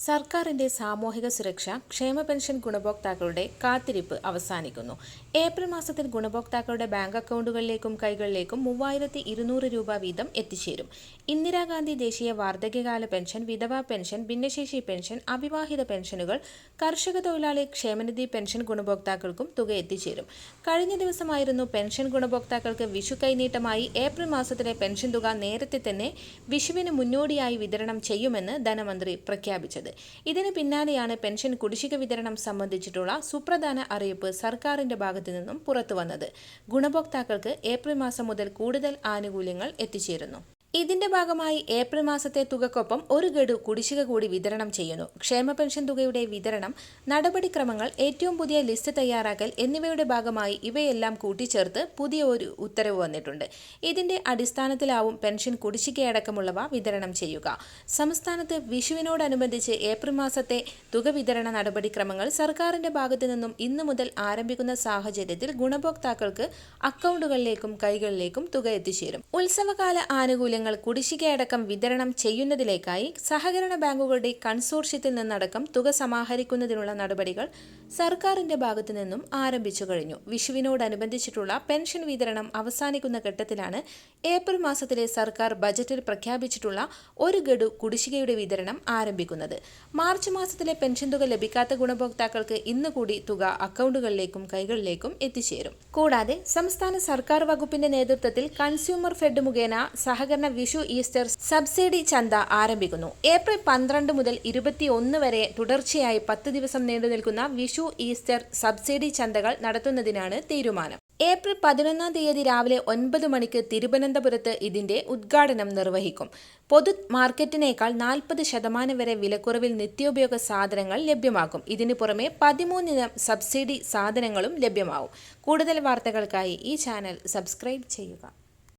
സർക്കാരിന്റെ സാമൂഹിക സുരക്ഷ ക്ഷേമ പെൻഷൻ ഗുണഭോക്താക്കളുടെ കാത്തിരിപ്പ് അവസാനിക്കുന്നു. ഏപ്രിൽ മാസത്തിൽ ഗുണഭോക്താക്കളുടെ ബാങ്ക് അക്കൗണ്ടുകളിലേക്കും കൈകളിലേക്കും 3200 രൂപ വീതം എത്തിച്ചേരും. ഇന്ദിരാഗാന്ധി ദേശീയ വാർദ്ധക്യകാല പെൻഷൻ, വിധവാ പെൻഷൻ, ഭിന്നശേഷി പെൻഷൻ, അവിവാഹിത പെൻഷനുകൾ, കർഷക തൊഴിലാളി ക്ഷേമനിധി പെൻഷൻ ഗുണഭോക്താക്കൾക്കും തുക എത്തിച്ചേരും. കഴിഞ്ഞ ദിവസമായിരുന്നു പെൻഷൻ ഗുണഭോക്താക്കൾക്ക് വിഷു കൈനീട്ടമായി ഏപ്രിൽ മാസത്തിലെ പെൻഷൻ തുക നേരത്തെ തന്നെ വിഷുവിന് മുന്നോടിയായി വിതരണം ചെയ്യുമെന്ന് ധനമന്ത്രി പ്രഖ്യാപിച്ചത്. ഇതിന് പിന്നാലെയാണ് പെൻഷൻ കുടിശ്ശിക വിതരണം സംബന്ധിച്ചിട്ടുള്ള സുപ്രധാന അറിയിപ്പ് സർക്കാരിന്റെ ഭാഗത്തു നിന്നും പുറത്തുവന്നത്. ഗുണഭോക്താക്കൾക്ക് ഏപ്രിൽ മാസം മുതൽ കൂടുതൽ ആനുകൂല്യങ്ങൾ എത്തിച്ചേരുന്നു. ഇതിന്റെ ഭാഗമായി ഏപ്രിൽ മാസത്തെ തുകക്കൊപ്പം ഒരു ഗഡു കുടിശ്ശിക കൂടി വിതരണം ചെയ്യുന്നു. ക്ഷേമ പെൻഷൻ തുകയുടെ വിതരണം, നടപടിക്രമങ്ങൾ, ഏറ്റവും പുതിയ ലിസ്റ്റ് തയ്യാറാക്കൽ എന്നിവയുടെ ഭാഗമായി ഇവയെല്ലാം കൂട്ടിച്ചേർത്ത് പുതിയ ഒരു ഉത്തരവ് വന്നിട്ടുണ്ട്. ഇതിന്റെ അടിസ്ഥാനത്തിലാവും പെൻഷൻ കുടിശ്ശികയടക്കമുള്ളവ വിതരണം ചെയ്യുക. സംസ്ഥാനത്ത് വിഷുവിനോടനുബന്ധിച്ച് ഏപ്രിൽ മാസത്തെ തുക വിതരണ നടപടിക്രമങ്ങൾ സർക്കാരിന്റെ ഭാഗത്തു നിന്നും ഇന്നു മുതൽ ആരംഭിക്കുന്ന സാഹചര്യത്തിൽ ഗുണഭോക്താക്കൾക്ക് അക്കൗണ്ടുകളിലേക്കും കൈകളിലേക്കും തുക എത്തിച്ചേരും. ഉത്സവകാല ആനുകൂല്യങ്ങൾ കുടിശ്ശികയടക്കം വിതരണം ചെയ്യുന്നതിലേക്കായി സഹകരണ ബാങ്കുകളുടെ കൺസോർഷ്യത്തിൽ നിന്നടക്കം തുക സമാഹരിക്കുന്നതിനുള്ള നടപടികൾ സർക്കാരിന്റെ ഭാഗത്തു നിന്നും ആരംഭിച്ചു കഴിഞ്ഞു. വിഷുവിനോടനുബന്ധിച്ചിട്ടുള്ള പെൻഷൻ വിതരണം അവസാനിക്കുന്ന ഘട്ടത്തിലാണ് ഏപ്രിൽ മാസത്തിലെ സർക്കാർ ബജറ്റിൽ പ്രഖ്യാപിച്ചിട്ടുള്ള ഒരു ഗഡു കുടിശ്ശികയുടെ വിതരണം ആരംഭിക്കുന്നത്. മാർച്ച് മാസത്തിലെ പെൻഷൻ തുക ലഭിക്കാത്ത ഗുണഭോക്താക്കൾക്ക് ഇന്ന് കൂടി തുക അക്കൗണ്ടുകളിലേക്കും കൈകളിലേക്കും എത്തിച്ചേരും. കൂടാതെ സംസ്ഥാന സർക്കാർ വകുപ്പിന്റെ നേതൃത്വത്തിൽ കൺസ്യൂമർ ഫെഡ് മുഖേന സഹകരണ വിഷു ഈസ്റ്റർ സബ്സിഡി ചന്ത ആരംഭിക്കുന്നു. ഏപ്രിൽ 12 മുതൽ 21 വരെ തുടർച്ചയായി 10 ദിവസം നീണ്ടു നിൽക്കുന്ന വിഷു ഈസ്റ്റർ സബ്സിഡി ചന്തകൾ നടത്തുന്നതിനാണ് തീരുമാനം. ഏപ്രിൽ 11 തീയതി രാവിലെ 9 മണിക്ക് തിരുവനന്തപുരത്ത് ഇതിന്റെ ഉദ്ഘാടനം നിർവഹിക്കും. പൊതു മാർക്കറ്റിനേക്കാൾ 40% വരെ വിലക്കുറവിൽ നിത്യോപയോഗ സാധനങ്ങൾ ലഭ്യമാക്കും. ഇതിനു പുറമെ 13 ഇനം സബ്സിഡി സാധനങ്ങളും ലഭ്യമാവും. കൂടുതൽ വാർത്തകൾക്കായി ഈ ചാനൽ സബ്സ്ക്രൈബ് ചെയ്യുക.